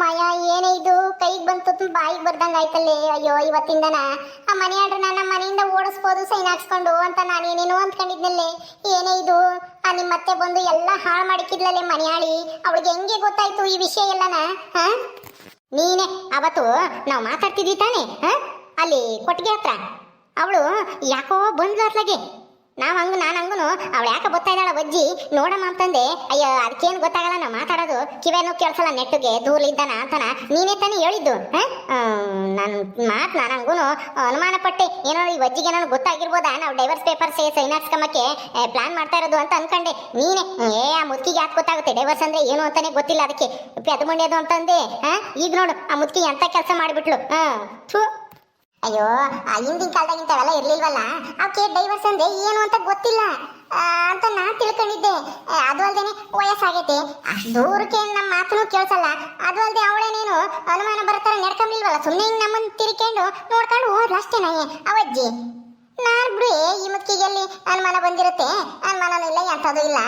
ಮಾಯ ಏನೇ ಇದು ಕೈಗೆ ಬಂತು ಬಾಯಿಗೆ ಬರ್ದಂಗ ಆಯ್ತಲ್ಲೇ. ಅಯ್ಯೋ ಇವತ್ತಿಂದನ ಆ ಮನೆ ಆಡ್ರ ನನ್ನ ಮನೆಯಿಂದ ಓಡಿಸ್ಬೋದು ಸೈನ್ ಹಾಕ್ಸ್ಕೊಂಡು ಅಂತ ನಾನು ಏನೇನೋ ಅಂದ್ಕೊಂಡಿದ್ನಲ್ಲೇ. ಏನೇ ಇದು ಆ ನಿಮ್ಮ ಮತ್ತೆ ಬಂದು ಎಲ್ಲ ಹಾಳು ಮಾಡಿಕ್ಕಿದ್ಲಲ್ಲೇ ಮನೆಯಾಳಿ. ಅವಳಿಗೆ ಹೆಂಗೆ ಗೊತ್ತಾಯ್ತು ಈ ವಿಷಯ ಎಲ್ಲನ? ಹಾ ನೀನೆ ಅವತ್ತು ನಾವು ಮಾತಾಡ್ತಿದ್ವಿ ತಾನೆ ಅಲ್ಲಿ ಕೊಟ್ಟಿಗೆ ಹತ್ರ. ಅವಳು ಯಾಕೋ ಬಂದ್ಲು ಅತ್ಲಾಗೆ. ನಾನು ಹಂಗನು ಅವಳು ಯಾಕೆ ಗೊತ್ತಾ ಇದ್ದಾಳ ಅಜ್ಜಿ ನೋಡಮ್ಮ ಅಂತಂದೆ. ಅಯ್ಯೋ ಅದಕ್ಕೇನು ಗೊತ್ತಾಗಲ್ಲ, ನಾವು ಮಾತಾಡೋದು ಕಿವೇನೂ ಕೇಳಿಸಲ್ಲ ನೆಟ್ಟಿಗೆ ದೂರಲಿದ್ದಾನ ಅಂತಾನ ನೀನೇ ತಾನೇ ಹೇಳಿದ್ದು. ನಾನು ಹಂಗೂ ಅನುಮಾನ ಪಟ್ಟೆ ಏನೋ ಈ ಅಜ್ಜಿಗೆ ನನಗೆ ಗೊತ್ತಾಗಿರ್ಬೋದಾ ನಾವು ಡೈವರ್ಸ್ ಪೇಪರ್ಸ್ ಸೈನ್ ಹಾಕ್ಸ್ಕೊಂಬಕ್ಕೆ ಪ್ಲಾನ್ ಮಾಡ್ತಾ ಇರೋದು ಅಂತ ಅನ್ಕೊಂಡೆ. ನೀನೇ ಆ ಮುದುಕಿಗೆ ಯಾಕೆ ಗೊತ್ತಾಗುತ್ತೆ ಡೈವರ್ಸ್ ಅಂದ್ರೆ ಏನು ಅಂತಾನೆ ಗೊತ್ತಿಲ್ಲ, ಅದಕ್ಕೆ ಪೆದಮುಂಡ್ಯದು ಅಂತಂದೆ. ಈಗ ನೋಡು ಆ ಮುದುಕಿ ಎಂತ ಕೆಲಸ ಮಾಡಿಬಿಟ್ಲು. ಅಯ್ಯೋ ಹಿಂದಿನ ಕಾಲದಾಗ ಇಂಥವೆಲ್ಲ ಇರ್ಲಿಲ್ವಲ್ಲ. ಅವಕ್ಕೆ ಡೈವರ್ಸ್ ಅಂದ್ರೆ ಏನು ಅಂತ ಗೊತ್ತಿಲ್ಲ ಅಂತ ನಾ ತಿಳ್ಕೊಂಡಿದ್ದೆ. ಅದು ಅಲ್ದೇನೆ ವಯಸ್ಸಾಗೈತೆ, ಅಷ್ಟು ದೂರಕ್ಕೆ ನಮ್ಮ ಮಾತನ್ನು ಕೇಳಿಸಲ್ಲ. ಅದು ಅಲ್ದೆ ಅವಳೇನೇನು ಅನುಮಾನ ಬರತ್ತಾರ ನಡ್ಕೊಂಬಿಲ್ವಲ್ಲ, ಸುಮ್ಮನೆ ಹಿಂಗೆ ನಮ್ಮನ್ನು ತಿರ್ಕೊಂಡು ನೋಡ್ಕೊಂಡು ಹೋದ್ಲು ಅಷ್ಟೇ. ಅವಜ್ಜಿ ನಾನು ಬಿಡು ಈ ಮುತ್ತಿಗೆ ಎಲ್ಲಿ ಅನುಮಾನ ಬಂದಿರುತ್ತೆ, ಅನುಮಾನನೂ ಇಲ್ಲ ಎಂಥದ್ದು ಇಲ್ಲ,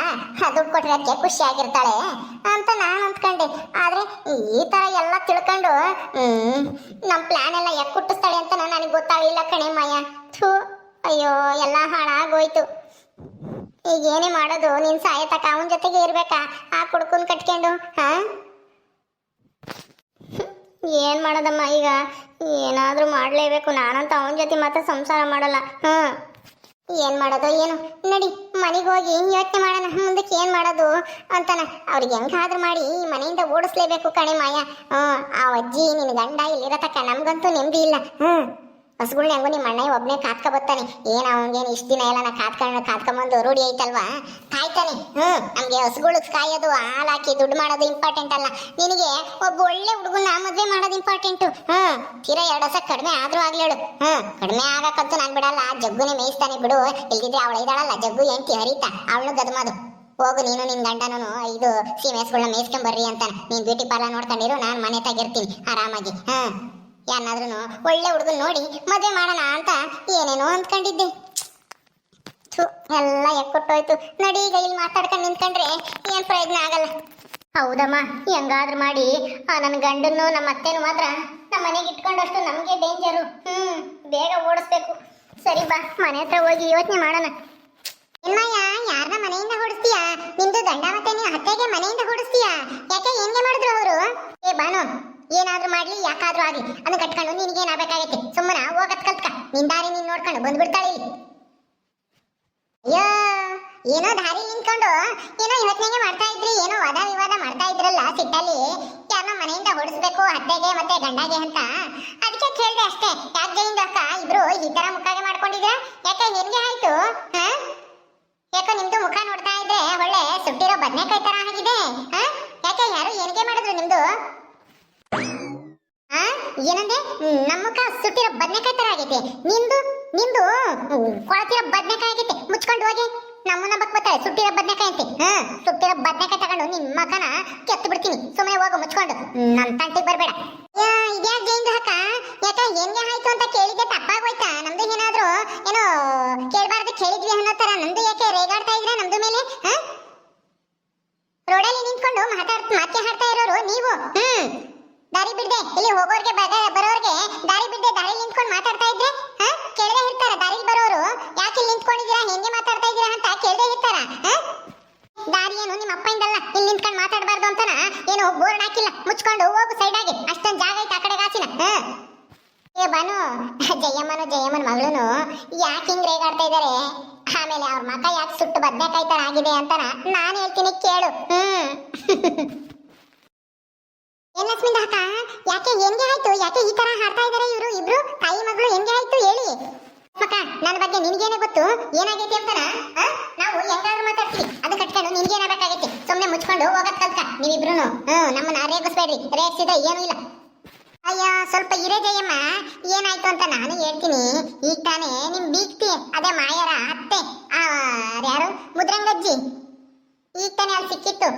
ದುಡ್ಡು ಕೊಟ್ಟರೆ ಅದಕ್ಕೆ ಖುಷಿ ಆಗಿರ್ತಾಳೆ ಅಂತ ನಾನು ಅಂದ್ಕೊಂಡೆ. ಆದರೆ ಈ ಥರ ಎಲ್ಲ ತಿಳ್ಕೊಂಡು ನಮ್ಮ ಪ್ಲ್ಯಾನ್ ಎಲ್ಲ ಯಾಕೆ ಹುಟ್ಟಿಸ್ತಾಳೆ ಅಂತ ನನಗೆ ಗೊತ್ತಾಗಲಿಲ್ಲ ಕಣೆ ಮಾಯ. ಥೂ ಅಯ್ಯೋ ಎಲ್ಲ ಹಾಳಾಗೋಯ್ತು. ಈಗ ಏನೇ ಮಾಡೋದು? ನಿನ್ನ ಸಾಯತಕ್ಕ ಅವನ ಜೊತೆಗೆ ಇರ್ಬೇಕಾ ಆ ಕುಡ್ಕೊಂಡು ಕಟ್ಕೊಂಡು? ಏನು ಮಾಡೋದಮ್ಮ ಈಗ? ಏನಾದರೂ ಮಾಡಲೇಬೇಕು. ನಾನಂತ ಅವನ ಜೊತೆ ಮಾತ್ರ ಸಂಸಾರ ಮಾಡಲ್ಲ. ಏನು ಮಾಡೋದು ಏನು? ನಡಿ ಮನೆಗೆ ಹೋಗಿ ಯೋಚನೆ ಮಾಡೋಣ ಮುಂದಕ್ಕೆ ಏನು ಮಾಡೋದು ಅಂತಾನ. ಅವ್ರಿಗೆ ಹೆಂಗಾದ್ರೂ ಮಾಡಿ ಈ ಮನೆಯಿಂದ ಓಡಿಸ್ಲೇಬೇಕು ಕಣೆ ಮಾಯ. ಆ ಅಜ್ಜಿ ನಿನ್ನ ಗಂಡ ಇಲ್ಲಿರತಕ್ಕ ನಮ್ಗಂತೂ ನೆಮ್ಮದಿ ಇಲ್ಲ. ಹಸುಗಳ್ನ ಹೆಂಗೋ ನಿಮ್ಮ ಅಣ್ಣ ಒಬ್ಬನೇ ಕಾತ್ಕೊಬತ್ತಾನೆ. ಏನು ಅವನಿಗೇನು ಇಷ್ಟು ದಿನ ಎಲ್ಲ ನಾ ಕಾತ್ಕೊಂಬಂದು ರೂಢಿ ಐತಲ್ವಾ, ಕಾಯ್ತಾನೆ. ನಮಗೆ ಹಸುಗಳು ಕಾಯೋದು ಹಾಲು ಹಾಕಿ ದುಡ್ಡು ಮಾಡೋದು ಇಂಪಾರ್ಟೆಂಟ್ ಅಲ್ಲ, ನಿನಗೆ ಒಬ್ಬ ಒಳ್ಳೆ ಹುಡುಗನ ಮದುವೆ ಮಾಡೋದು ಇಂಪಾರ್ಟೆಂಟು. ತೀರಾ 2 ವರ್ಷ ಕಡಿಮೆ ಆದ್ರೂ ಆಗ್ಲೇಳು. ಕಡಿಮೆ ಆಗಕ್ಕಂತೂ ನಾನು ಬಿಡಲ್ಲ, ಜಗ್ಗುನೇ ಮೇಯಿಸ್ತಾನೆ ಬಿಡು. ಇಲ್ದಿದ್ರೆ ಅವಳು ಇದ್ದಾಳಲ್ಲ ಜಗ್ಗು ಎಂಟಿ ಹರಿತಾ, ಅವಳು ಗದಮಾದು. ಹೋಗು ನೀನು ನಿನ್ನ ಗಂಡನೂ ಇದು ಸೀಮೆಸ್ಗಳನ್ನ ಮೇಯಿಸ್ಕೊಂಬರ್ರಿ ಅಂತಾನೆ. ನೀನು ಬ್ಯೂಟಿ ಪಾರ್ಲರ್ ನೋಡ್ಕೊಂಡಿರು, ನಾನು ಮನೆ ತಾಗಿರ್ತೀನಿ ಆರಾಮಾಗಿ. ಯಾರಾದ್ರೂ ಒಳ್ಳೆ ಹುಡುಗನ್ ನೋಡಿ ಮದುವೆ ಮಾಡೋಣ ಅಂತ ಏನೇನೋ ಅಂದ್ಕೊಂಡಿದ್ದೆ. ಎಲ್ಲ ಎಕ್ಕೊಟ್ಟೋಯ್ತು. ನಡಿ ಈಗ ಇಲ್ಲಿ ಮಾತಾಡ್ಕೊಂಡು ನಿಂತ್ಕೊಂಡ್ರೆ ಏನ್ ಪ್ರಯೋಜನ ಆಗಲ್ಲ. ಹೌದಮ್ಮ, ಹೆಂಗಾದ್ರೂ ಮಾಡಿ ನನ್ನ ಗಂಡನ್ನು ನಮ್ಮ ಅತ್ತೆನೂ ಮಾತ್ರ ನಮ್ಮ ಮನೆಗೆ ಇಟ್ಕೊಂಡಷ್ಟು ನಮಗೆ ಡೇಂಜರು. ಬೇಗ ಓಡಿಸ್ಬೇಕು. ಸರಿ ಬಾ ಮನೆ ಹತ್ರ ಹೋಗಿ ಯೋಚನೆ ಮಾಡೋಣ. ಎಮ್ಮಯ್ಯ ಯಾರನ್ನ ಮನೆಯಿಂದ ಹೊಡಿಸ್ತೀಯಾ? ನಿಮ್ದು ಗಂಡ ಮತ್ತೆ ನೀವು ಅತ್ತೆಗೆ ಮನೆಯಿಂದ ಹೊಡಿಸ್ತೀಯಾ? ಯಾಕೆ ಹೆಂಗೆ ಮಾಡಿದ್ರು ಅವರು? ಬಾನು ಏನಾದ್ರೂ ಮಾಡ್ಲಿ ಯಾಕಾದ್ರೂ ಆಗ್ಲಿ ಅದನ್ನ ಕಟ್ಕೊಂಡು ನಿನಗೇನಾಗಬೇಕಾಗೈತೆ? ಸುಮ್ಮನ ಹೋಗತ್ ಕಲ್ತ್ಕ, ನಿನ್ ದಾರಿ ನೀನ್ ನೋಡ್ಕೊಂಡು ಬಂದ್ಬಿಡ್ತಾಳೆ ಇಲ್ಲಿ. ಅಯ್ಯೋ ಏನೋ ದಾರಿ ನಿಂತ್ಕೊಂಡು ಏನೋ ಯೋಚನೆಗೆ ಮಾಡ್ತಾ ಇದ್ರಿ, ಏನೋ ವಾದ ವಿವಾದ ಮಾಡ್ತಾ ಇದ್ರಲ್ಲ ಸಿಟ್ಟಲ್ಲಿ. ಯಾರನ್ನ ಮನೆಯಿಂದ ಹೊಡಿಸ್ಬೇಕು ಅತ್ತೆಗೆ ಮತ್ತೆ ಗಂಡಗೆ ಅಂತ, ಅದಕ್ಕೆ ಕೇಳ್ದೆ ಅಷ್ಟೇ. ಯಾಕೆ ಜೈನ್ ಅಕ್ಕ ಇಬ್ರು ಈ ತರ ಮುಖಾಗೆ ಮಾಡ್ಕೊಂಡಿದ್ರ? ಯಾಕೆ ಹೆಂಗೆ ಆಯ್ತು? ಯಾಕೋ ನಿಮ್ದು ಮುಖ ನೋಡ್ತಾ ಇದ್ರೆ ಒಳ್ಳೆ ಸುಟ್ಟಿರೋ ಬದನೆಕಾಯಿ ತರ ಆಗಿದೆ. ಯಾಕೆ ಯಾರು ಏನಿಗೆ ಮಾಡಿದ್ರು ನಿಮ್ದು? ಏನಂದೆ? ನಮ್ಮ ಮುಖ ಸುಟ್ಟಿರೋ ಬದನೆಕಾಯಿ ತರ ಆಗೈತೆ, ನಿಮ್ದು ಕೊಳತಿರೋ ಬದನೆಕಾಯಿ ಆಗೈತೆ. ಮುಚ್ಕೊಂಡು ಹೋಗಿ ನಮ್ಮನ್ನ ಬಕ್ಬತ್ತಾರೆ ಸುಟ್ಟಿರೋ ಬದನೆಕಾಯಿ ಅಂತೆ. ಸುಟ್ಟಿರೋ ಬದನೆಕಾಯಿ ತಗೊಂಡು ನಿಮ್ ಮಕನ ಕೆತ್ತು ಬಿಡ್ತೀನಿ. ಸುಮ್ಮನೆ ಹೋಗು ಮುಚ್ಕೊಂಡು, ನಮ್ ತಂಟಿಗೆ ಬರ್ಬೇಡ. ಇದ್ಯಾಕೆ ಜೈನ್ ಹಾಕ? ಯಾಕೆ ಹೆಂಗೆ ಆಯ್ತು ಅಂತ ಕೇಳಿದ್ದೆ ತಪ್ಪಾಗೋಯ್ತಾ? ನಮ್ದು ಏನಾದ್ರು ಏನೋ ಕೇಳಬಾರ್ದು ಕೇಳಿದ್ವಿ ಅನ್ನೋ ತರ ನಮ್ದು ಯಾಕೆ ರೇಗಾಡ್ತಾ ಇದ್ರೆ ನಮ್ದು ಮೇಲೆ? ರೋಡಲ್ಲಿ ನಿಂತ್ಕೊಂಡು ಮಾತೆ ಹಾಡ್ತಾ ಇರೋರು ನೀವು. ದಾರಿ ಬಿಡ್ದೆ ಇಲ್ಲಿ ಹೋಗೋರ್ಗೆ ಬರೋರ್ಗೆ ದಾರಿ ಬಿಡ್ದೆ ದಾರಿ ನಿಂತ್ಕೊಂಡು ಮಾತಾಡ್ತಾ ಇದ್ರೆ ಕೇಳದೆ ಇರ್ತಾರ. ದಾರಿಲಿ ಬರೋರು ಯಾಕೆ ಇಲ್ಲಿ ನಿಂತ್ಕೊಂಡಿದ್ದೀರಾ, ಹೆಂಗೆ ಮಾತಾಡ್ತಾ ಇದ್ದೀರಾ ಅಂತ ಕೇಳದೆ ಇರ್ತಾರ. ದಾರಿ ಏನು ನಿಮ್ಮ ಅಪ್ಪಯಿಂದಲ್ಲ, ಇಲ್ಲಿ ನಿಂತ್ಕೊಂಡು ಮಾತಾಡಬಾರ್ದು ಅಂತನ ಏನು ಬೋರ್ಡ್ ಹಾಕಿಲ್ಲ. ಮುಚ್ಕೊಂಡು ಹೋಗು ಸೈಡ್ ಆಗಿ, ಅಷ್ಟೊಂದು ಜಾಗ ಐತೆ ಆ ಕಡೆ ಗಾಸಿನ. ಬಾನು ಜಯಮ್ಮನ ಮಗಳನು ಯಾಕೆ ಹಿಂಗ್ ರೇಗಾಡ್ತಾ ಇದಾರೆ, ಆಮೇಲೆ ಅವ್ರ ಮಕ ಯಾಕೆ ಸುಟ್ಟು ಬದನೆಕಾಯಿ ತರ ಆಗಿದೆ ಅಂತನ ನಾನು ಹೇಳ್ತೀನಿ ಕೇಳು. ಏನ್ ಲಕ್ಷ್ಮೀಂದ ಅಕ್ಕ, ಯಾಕೆ ಹೆಂಗೆ ಆಯ್ತು? ಯಾಕೆ ಈ ತರ ಹಾಡ್ತಾ ಇದಾರೆ ಇವರು ಇಬ್ರು ತಾಯಿ ಮಗಳು? ಹೆಂಗೆ ಆಯ್ತು ಹೇಳಿ ಮಕ್ಕ. ನನ್ನ ಬಗ್ಗೆ ನಿನ್ಗೇನೆ ಗೊತ್ತು ಏನಾಗೈತಿ ಅಂತನ. ನಾವು ಹೆಂಗಾದ್ರೂ ಮಾತಾಡ್ತೀವಿ, ಅದು ಕಟ್ಕೊಂಡು ನಿನ್ಗೇನಾಗಬೇಕಾಗೈತಿ? ಸುಮ್ನೆ ಮುಚ್ಕೊಂಡು ಹೋಗತ್ ಕಲ್ಕ ನೀವಿಬ್ರು. ನಮ್ಮನ್ನ ರೇಗಿಸ್ಬೇಡ್ರಿ, ರೇಗಿಸಿದ್ರೆ ಏನೂ ಇಲ್ಲ. ಅಯ್ಯ ಸ್ವಲ್ಪ ಇರೇ ಜಯಮ್ಮ, ಏನಾಯ್ತು ಅಂತ ನಾನು ಹೇಳ್ತೀನಿ. ಈಗ ತಾನೇ ನಿಮ್ ಬೀಗ್ತಿ ಅದೇ ಮಾಯರ ಅತ್ತೆ ಯಾರು ಮುದ್ರಂಗಜ್ಜಿ ಈಗ ತಾನೇ ಅಲ್ಲಿ ಸಿಕ್ಕಿತ್ತು.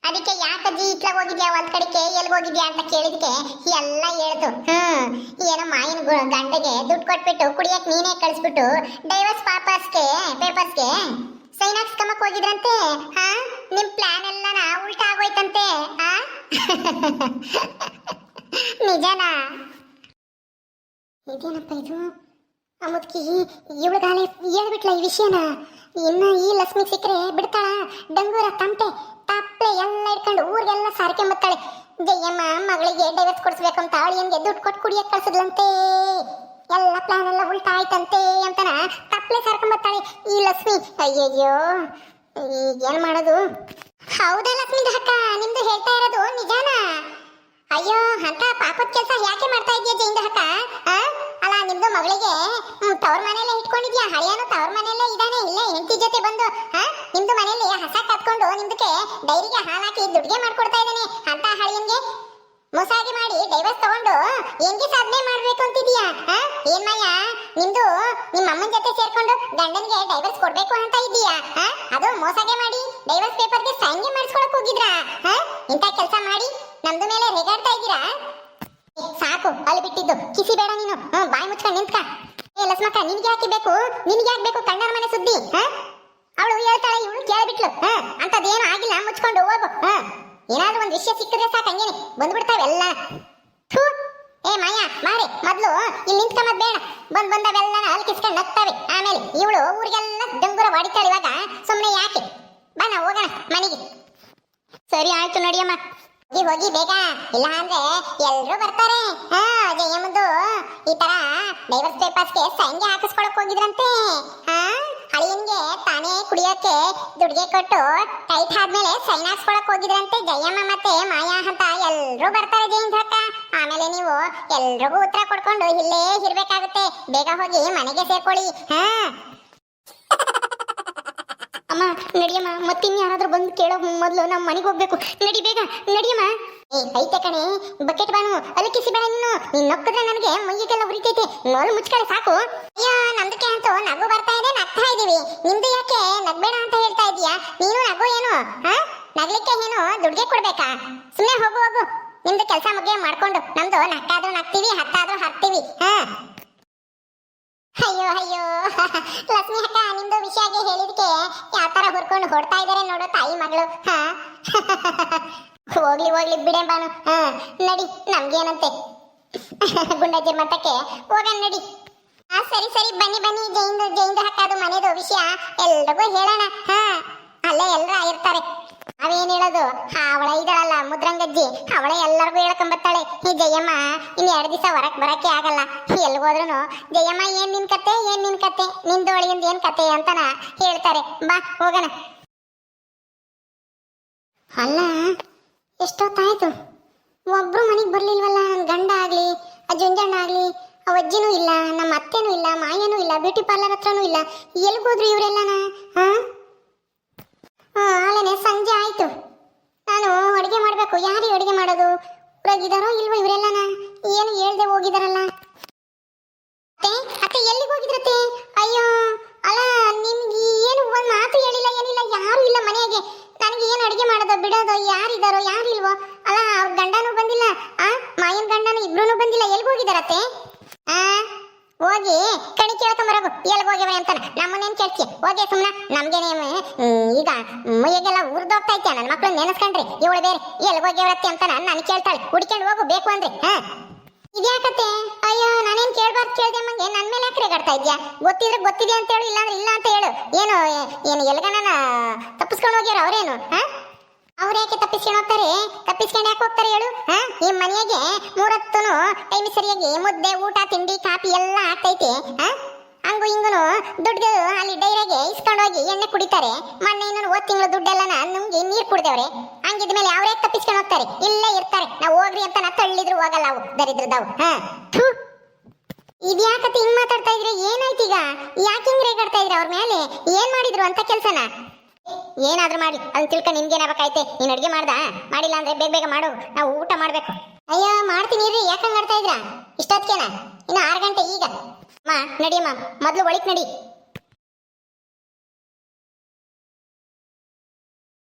ಅದಕ್ಕೆ ಯಾಕಜ್ಜಿ ಇಟ್ಲ ಹೋಗಿದ್ಯಾ ಒಂದ್ ಕಡೆಗೆ ಎಲ್ಲಿ ಹೋಗಿದ್ಯಾ ಅಂತ ಕೇಳಿದಕ್ಕೆ ಎಲ್ಲ ಹೇಳ್ತು. ಏನೋ ಮಾಯಿನ ಗಂಡಗೆ ದುಡ್ಡು ಕೊಟ್ಬಿಟ್ಟು ಕುಡಿಯಕ್ ನೀನೇ ಕಳಿಸ್ಬಿಟ್ಟು ಡೈವರ್ಸ್ ಪೇಪರ್ಸ್ಗೆ ಸೈನ್ ಹಾಕ್ಸ್ಕೊಂಬಕ್ ಹೋಗಿದ್ರಂತೆ. ನಿಮ್ ಪ್ಲಾನ್ ಎಲ್ಲ ಉಲ್ಟಾ ಆಗೋಯ್ತಂತೆ. ನಿಜನಾ? ಇದೇನಪ್ಪ ಇದು? ಆ ಮುದುಕಿ ಇವಳುಗಾಲೆ ಹೇಳ್ಬಿಟ್ಲ ಈ ವಿಷಯನ. ಇನ್ನ ಈ ಲಕ್ಷ್ಮಿ ಸಿಕ್ಕರೆ ಬಿಡ್ತಾಳ? ಡಂಗೂರ ತಮಟೆ ತಪ್ಪಲೆ ಎಲ್ಲ ಇಟ್ಕೊಂಡು ಊರಿಗೆಲ್ಲ ಸಾರಿಕೆ ಮತ್ತಾಳೆ. ಜಯಮ್ಮ ಮಗಳಿಗೆ ಡೈವರ್ಸ್ ಕೊಡಿಸ್ಬೇಕು ಅಂತ ಅಳಿಯನ್ಗೆ ದುಡ್ಡು ಕೊಟ್ಟು ಕುಡಿಯಕ್ಕೆ ಕಳ್ಸದ್ಲಂತೆ. ಎಲ್ಲ ಪ್ಲಾನ್ ಎಲ್ಲ ಉಲ್ಟಾ ಆಯ್ತಂತೆ ಅಂತನ ತಪ್ಪಲೆ ಸಾರ್ಕೊಂಬತ್ತಾಳೆ ಈ ಲಕ್ಷ್ಮಿ. ಅಯ್ಯಯ್ಯೋ, ಏನ್ ಮಾಡೋದು? ಹೌದಾ ಲಕ್ಷ್ಮಿ ಅಕ್ಕ, ನಿಮ್ದು ಹೇಳ್ತಾ ಇರೋದು ನಿಜಾನಾ? ಅಯ್ಯೋ, ಅಂತ ಪಾಪದ ಕೆಲಸ ಯಾಕೆ ಮಾಡ್ತಾ ಇದೀಯ ಜೈಂದ ಅಕ್ಕ? ಅಲ್ಲ, ನಿಮ್ದು ಮಗಳಿಗೆ ತವ್ರ ಮನೆಯಲ್ಲೇ ಇಟ್ಕೊಂಡಿದ್ಯಾ? ಹಳೆಯನು ತವ್ರ ಮನೆಯಲ್ಲೇ ಇದ್ದಾನೆ, ಇಲ್ಲೇ ಹೆಂಡತಿ ಜೊತೆ ಬಂದು ನಿಮ್ದು ಮನೆಯಲ್ಲಿ ಹಸ ಕತ್ಕೊಂಡು ನಿಮ್ದಕ್ಕೆ ಡೈರಿಗೆ ಹಾಲು ಹಾಕಿ ದುಡ್ಗೆ ಮಾಡ್ಕೊಡ್ತಾ ಇದ್ದಾನೆ. ಅಂತ ಹಳೆಯನ್ಗೆ ಮೋಸಾಗಿ ಮಾಡಿ ಡೈವರ್ಸ್ ತಗೊಂಡು ಹೆಂಗೆ ಸಾಧನೆ ಮಾಡ್ಬೇಕು ಅಂತಿದ್ಯಾ? ಏನ್ ಮಯ್ಯ, ನಿಮ್ದು ನಿಮ್ಮ ಅಮ್ಮನ ಜೊತೆ ಸೇರ್ಕೊಂಡು ಗಂಡನಿಗೆ ಡೈವರ್ಸ್ ಕೊಡ್ಬೇಕು ಅಂತ ಇದೀಯಾ? ಅದು ಮೋಸಾಗೆ ಮಾಡಿ ಡೈವರ್ಸ್ ಪೇಪರ್ಗೆ ಸೈನ್ಗೆ ಮಾಡಿಸ್ಕೊಳಕ್ ಹೋಗಿದ್ರಾ? ಇಂಥ ಕೆಲಸ ಮಾಡಿ ನಮ್ದು ಮೇಲೆ ರೇಗಾಡ್ತಾ ಇದ್ದೀರಾ? ಸಾಕು, ಅಲ್ಲಿ ಬಿಟ್ಟಿದ್ದು ಕಿಸಿ ಬೇಡ ನೀನು. ಬಾಯಿ ಮುಚ್ಕೊಂಡು ನಿಂತ್ಕ. ಏ ಲಕ್ಷ್ಮಕ್ಕ, ನಿನ್ಗೆ ಹಾಕಿಬೇಕು, ನಿನ್ಗೆ ಹಾಕ್ಬೇಕು ಕಣ್ಣರ ಮನೆ ಸುದ್ದಿ. ಅವಳು ಹೇಳ್ತಾಳೆ, ಇವಳು ಕೇಳ್ಬಿಟ್ಲು. ಅಂತದೇನು ಆಗಿಲ್ಲ, ಮುಚ್ಕೊಂಡು ಹೋಗು. ಏನಾದ್ರೂ ಒಂದು ವಿಷಯ ಸಿಕ್ಕಿದ್ರೆ ಸಾಕು, ಹಂಗೇನೆ ಬಂದ್ಬಿಡ್ತಾವೆಲ್ಲ. ಏ ಮಾಯಾ, ಮಾರಿ ಮೊದ್ಲು ಇಲ್ಲಿ ನಿಂತ್ಕೊಂಬದ್ ಬೇಡ. ಬಂದವೆಲ್ಲ ಅಲ್ಲಿ ಕಿಸ್ಕೊಂಡು ನಗ್ತಾವೆ. ಆಮೇಲೆ ಇವಳು ಊರಿಗೆಲ್ಲ ಡಂಗುರ ಹೊಡಿತಾಳೆ. ಇವಾಗ ಸುಮ್ಮನೆ ಯಾಕೆ? ಬಾ, ನಾವು ಹೋಗೋಣ ಮನೆಗೆ. ಸರಿ ಆಯ್ತು, ನಡಿಯಮ್ಮ. ಹೋಗಿ ಬೇಗ, ಇಲ್ಲ ಅಂದ್ರೆ ಎಲ್ರು ಬರ್ತಾರೆ. ಜಯಮ್ಮದು ಈ ತರ ಡೈವರ್ಸ್ ಪೇಪರ್ಸ್ಗೆ ಸೈನ್ಗೆ ಹಾಕಿಸ್ಕೊಳಕ್ ಹೋಗಿದ್ರಂತೆ. ಹಳಿಯನ್ಗೆ ತಾನೇ ಕುಡಿಯೋಕೆ ದುಡ್ಗೆ ಕೊಟ್ಟು ಟೈಟ್ ಆದ್ಮೇಲೆ ಸೈನ್ ಹಾಕ್ಸ್ಕೊಳಕ್ ಹೋಗಿದ್ರಂತೆ ಜಯಮ್ಮ ಮತ್ತೆ ಮಾಯಾ ಅಂತ. ಎಲ್ರು ಬರ್ತಾರೆ ಜಯಂತ್ ಅಕ್ಕ. ಆಮೇಲೆ ನೀವು ಎಲ್ರಿಗೂ ಉತ್ತರ ಕೊಡ್ಕೊಂಡು ಇಲ್ಲೇ ಇರ್ಬೇಕಾಗುತ್ತೆ. ಬೇಗ ಹೋಗಿ ಮನೆಗೆ ಸೇರ್ಕೊಳ್ಳಿ. ಅಮ್ಮ ನಡಿಯಮ್ಮ, ಮತ್ತಿನ್ ಯಾರಾದ್ರೂ ಬಂದು ಕೇಳೋ ಮೊದ್ಲು ನಮ್ಮ ಮನೆಗೆ ಹೋಗ್ಬೇಕು. ನಡಿ ಬೇಗ, ನಡಿಯಮ್ಮ. ಐತೆ ಕಣೆ, ಬಕೆಟ್ ಬಾನು, ಅಲ್ಲಿ ಕಿಸಿ ಬೇಡ ನೀನು. ನೀನ್ ನಕ್ಕಿದ್ರೆ ನನಗೆ ಮೈಗೆಲ್ಲ ಉರಿತೈತೆ. ಮೊದಲು ಮುಚ್ಕಳೆ ಸಾಕು. ಅಯ್ಯೋ, ನಮ್ದಕ್ಕೆ ಅಂತೂ ನಗು ಬರ್ತಾ ಇದೆ, ನಗ್ತಾ ಇದೀವಿ. ನಿಮ್ದು ಯಾಕೆ ನಗ್ಬೇಡ ಅಂತ ಹೇಳ್ತಾ ಇದೀಯಾ? ನೀನು ನಗು ಏನು? ನಗ್ಲಿಕ್ಕೆ ಏನು ದುಡ್ಗೆ ಕೊಡ್ಬೇಕಾ? ಸುಮ್ಮನೆ ಹೋಗು ಹೋಗು, ನಿಮ್ದು ಕೆಲಸ ಮುಗಿಯ ಮಾಡ್ಕೊಂಡು. ನಮ್ದು ನಕ್ಕಾದ್ರೂ ನಗ್ತೀವಿ, ಹತ್ತಾದ್ರೂ ಹತ್ತೀವಿ. ಅಯ್ಯೋ ಅಯ್ಯೋ, ಲಕ್ಷ್ಮಿ ಅಕ್ಕ, ನಿಮ್ದು ವಿಷಯಗೆ ಹೇಳಿದಕ್ಕೆ ಯಾವ ತರ ಹುರ್ಕೊಂಡು ಹೊಡ್ತಾ ಇದಾರೆ ನೋಡು ತಾಯಿ ಮಗಳು. ಹೋಗ್ಲಿ ಹೋಗ್ಲಿ ಬಿಡೆ ಬಾನು. ನಡಿ, ನಮ್ಗೇನಂತೆ ಗುಂಡಜ್ಜಿ ಮತಕ್ಕೆ ಹೋಗೋಣ ನಡಿ. ಸರಿ ಸರಿ, ಬನ್ನಿ ಬನ್ನಿ. ಜೈಂದು ಹಾಕೋದು ಮನೆದು ವಿಷಯ ಎಲ್ರಿಗೂ ಹೇಳೋಣ. ಅಲ್ಲೇ ಎಲ್ರು ಇರ್ತಾರೆ. ಅವೇನ್ ಹೇಳೋದು, ಅವಳ ಇದ್ದಾಳಲ್ಲ ಮುದ್ರಂಗಜ್ಜಿ, ಅವಳೇ ಎಲ್ಲರಿಗೂ ಹೇಳ್ಕೊಂಬತ್ತಾಳೆ. ಈ ಜಯಮ್ಮ ಇನ್ 2 ದಿವಸ ಹೊರಕ್ ಬರಕ್ಕೆ ಆಗಲ್ಲ. ಎಲ್ಗೋದ್ರೂ ಜಯಮ್ಮ ಏನ್ ನಿನ್ ಕತೆ, ಏನ್ ನಿನ್ ಕತೆ, ನಿಂದು ಒಳಗಿಂದ ಏನ್ ಕತೆ ಅಂತನ ಹೇಳ್ತಾರೆ. ಬಾ ಹೋಗೋಣ. ಅಲ್ಲ, ಎಷ್ಟೊತ್ತಾಯ್ತು, ಒಬ್ರು ಮನೆಗೆ ಬರ್ಲಿಲ್ವಲ್ಲ. ನನ್ ಗಂಡ ಆಗ್ಲಿ, ಆ ಜುಂಜಣ್ಣ ಆಗ್ಲಿ, ಆ ಅಜ್ಜಿನೂ ಇಲ್ಲ, ನಮ್ಮ ಅತ್ತೆನೂ ಇಲ್ಲ, ಮಾಯನೂ ಇಲ್ಲ, ಬ್ಯೂಟಿ ಪಾರ್ಲರ್ ಹತ್ರನೂ ಇಲ್ಲ. ಎಲ್ಗೋದ್ರು ಇವರೆಲ್ಲನ? ಆಲೇನೆ ಸಂಜೆ ಆಯ್ತು. ನಾನು ಅಡುಗೆ ಮಾಡ್ಬೇಕು. ಯಾರಿಗೆ ಅಡುಗೆ ಮಾಡೋದು? ಹೊರಗಿದಾರೋ ಇಲ್ವೋ ಇವರೆಲ್ಲನ? ಏನು ಹೇಳ್ದೆ ಹೋಗಿದಾರಲ್ಲ. ಅತ್ತೆ ಎಲ್ಲಿಗೆ ಹೋಗಿದ್ರತ್ತೆ? ಅಯ್ಯೋ, ಅಲ್ಲ, ನಿಮ್ಗೆ ಏನು ಒಂದ್ ಮಾತು ಹೇಳಿಲ್ಲ, ಏನಿಲ್ಲ, ಯಾರು ಇಲ್ಲ ಮನೆಗೆ. ನನಗೆ ಏನು ಅಡುಗೆ ಮಾಡೋದು ಬಿಡೋದು? ಯಾರಿದಾರೋ ಯಾರಿಲ್ವೋ? ಅಲ್ಲ, ಅವ್ರ ಗಂಡನೂ ಬಂದಿಲ್ಲ, ಮಾಯನ್ ಗಂಡನು ಇಬ್ರು ಬಂದಿಲ್ಲ. ಎಲ್ಗೆ ಹೋಗಿದಾರತ್ತೆ? ಹೋಗಿ ಕಣಿ ಕೇಳ್ಕೊಂಬರೋಗು, ಎಲ್ಗೆ ಹೋಗ್ಯವ ಅಂತಾನ. ನಮ್ಮನ್ನೇನು ಕೇಳ್ತೀಯ? ಹೋಗಿ ಸುಮ್ಮನೆ. ನಮ್ಗೇನೆ ಈಗ ಮೈಗೆಲ್ಲ ಉರ್ದೋಗ್ತಾ ಇದ್ಯಾ? ನನ್ನ ಮಕ್ಳನ್ನ ನೆನೆಸ್ಕೊಂಡ್ರಿ ಇವಳು ಬೇರೆ ಎಲ್ಗೆ ಹೋಗ್ಯವ್ರತ್ತೆ ಅಂತಾನ ನಾನು ಕೇಳ್ತಾಳೆ. ಹುಡ್ಕೊಂಡು ಹೋಗು ಬೇಕು ಅಂದ್ರೆ. ಇದ್ಯಾಕತ್ತೆ? ಅಯ್ಯೋ, ನಾನೇನ್ ಕೇಳ್ಬಾರ್ದು ಕೇಳ್ದೆ ಮಂಗೆ ನನ್ನ ಮೇಲೆ ಯಾಕೆ ರೇಗಾಡ್ತಾ ಇದ್ಯಾ? ಗೊತ್ತಿದ್ರೆ ಗೊತ್ತಿದೆ ಅಂತ ಹೇಳು, ಇಲ್ಲಾಂದ್ರೆ ಇಲ್ಲ ಅಂತ ಹೇಳು. ಏನು ಎಲ್ಗನ ತಪ್ಪಿಸ್ಕೊಂಡು ಹೋಗ್ಯಾರ ಅವ್ರೇನು? ಅವ್ರು ಯಾಕೆ ತಪ್ಪಿಸ್ಕೊಂಡು ಹೋಗ್ತಾರೆ? ತಪ್ಪಿಸ್ಕೊಂಡು ಯಾಕೆ ಹೋಗ್ತಾರೆ ಹೇಳು? ಈ ಮನೆಯಾಗೆ 3 ಹೊತ್ತುನು ಟೈಮ್ ಸರಿಯಾಗಿ ಮುದ್ದೆ, ಊಟ, ತಿಂಡಿ, ಕಾಫಿ ಎಲ್ಲ ಆಗ್ತೈತೆ. ಹಂಗು ಹಿಂಗುನು ದುಡ್ಡು ಅಲ್ಲಿ ಡೈರಿಗೆ ಇಸ್ಕೊಂಡೋಗಿ ಎಣ್ಣೆ ಕುಡಿತಾರೆ. ಮೊನ್ನೆ ಇನ್ನೊಂದು 1 ತಿಂಗಳು ದುಡ್ಡೆಲ್ಲ ನಮ್ಗೆ ನೀರು ಕುಡ್ದೇವ್ರೆ. ಹಂಗಿದ್ಮೇಲೆ ಅವ್ರು ಯಾಕೆ ತಪ್ಪಿಸ್ಕೊಂಡು ಹೋಗ್ತಾರೆ? ಇಲ್ಲೇ ಇರ್ತಾರೆ. ನಾವು ಹೋಗ್ರಿ ಅಂತ ನಾ ತಳ್ಳಿದ್ರು ಹೋಗಲ್ಲ ಅವು ದರಿದ್ರದವು. ಇದ್ಯಾಕತ್ತೆ ಹಿಂಗ್ ಮಾತಾಡ್ತಾ ಇದ್ರೆ? ಏನಾಯ್ತು ಈಗ? ಯಾಕೆ ಹಿಂಗ್ ರೇಗಾಡ್ತಾ ಇದ್ರೆ? ಅವ್ರ ಮೇಲೆ ಏನ್ ಮಾಡಿದ್ರು ಅಂತ ಕೆಲ್ಸನ? ಏನಾದ್ರೂ ಮಾಡಿ ಅದನ್ನ ತಿಳ್ಕ ನಿಮ್ಗೇನಾಗಬೇಕೈತೆ? ನೀನ್ ಅಡ್ಗೆ ಮಾಡ್ದ? ಮಾಡಿಲ್ಲ ಅಂದ್ರೆ ಬೇಗ ಬೇಗ ಮಾಡು, ನಾವು ಊಟ ಮಾಡ್ಬೇಕು. ಅಯ್ಯೋ, ಮಾಡ್ತೀನಿ ರೀ. ಯಾಕಂಗ್ ಆಡ್ತಾ ಇದ್ರ ಇಷ್ಟೊತ್ಕೇನ? ಇನ್ನು 6 ಗಂಟೆ ಈಗ. ಮಾ ನಡಿಯಮ್ಮ, ಮೊದ್ಲು ಒಳಿಕ್ ನಡಿ.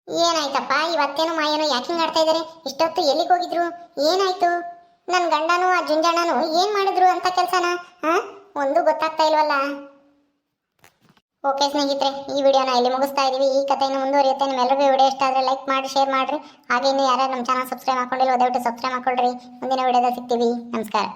ಏನಾಯ್ತಪ್ಪ ಇವತ್ತೇನು ಮಾಯನು ಯಾಕಿಂಗ್ ಆಡ್ತಾ ಇದಾರೆ? ಇಷ್ಟೊತ್ತು ಎಲ್ಲಿಗೆ ಹೋಗಿದ್ರು? ಏನಾಯ್ತು? ನನ್ ಗಂಡನು ಆ ಜುಂಜಣ್ಣನು ಏನ್ ಮಾಡಿದ್ರು ಅಂತ ಕೆಲ್ಸನ? ಒಂದು ಗೊತ್ತಾಗ್ತಾ ಇಲ್ವಲ್ಲ. ಓಕೆ ಸ್ನೇಹಿತರೆ, ಈ ವಿಡಿಯೋನ ಇಲ್ಲಿ ಮುಗಿಸ್ತಾ ಇದೀವಿ. ಈ ಕಥೆಯನ್ನು ಮುಂದುವರಿಯುತ್ತೆ. ನಿಮ್ಮೆಲ್ಲರಿಗೂ ವಿಡಿಯೋ ಇಷ್ಟ ಆದರೆ ಲೈಕ್ ಮಾಡಿ, ಶೇರ್ ಮಾಡಿರಿ. ಹಾಗೆ ಇನ್ನು ಯಾರ್ಯಾರು ನಮ್ಮ ಚಾನಲ್ ಸಬ್ಸ್ಕ್ರೈಬ್ ಮಾಡ್ಕೊಂಡಿಲ್ಲ ದಯವಿಟ್ಟು ಸಬ್ಸ್ಕ್ರೈಬ್ ಮಾಡ್ಕೊಳ್ರಿ. ಮುಂದಿನ ವಿಡಿಯೋದಲ್ಲಿ ಸಿಗ್ತೀವಿ. ನಮಸ್ಕಾರ.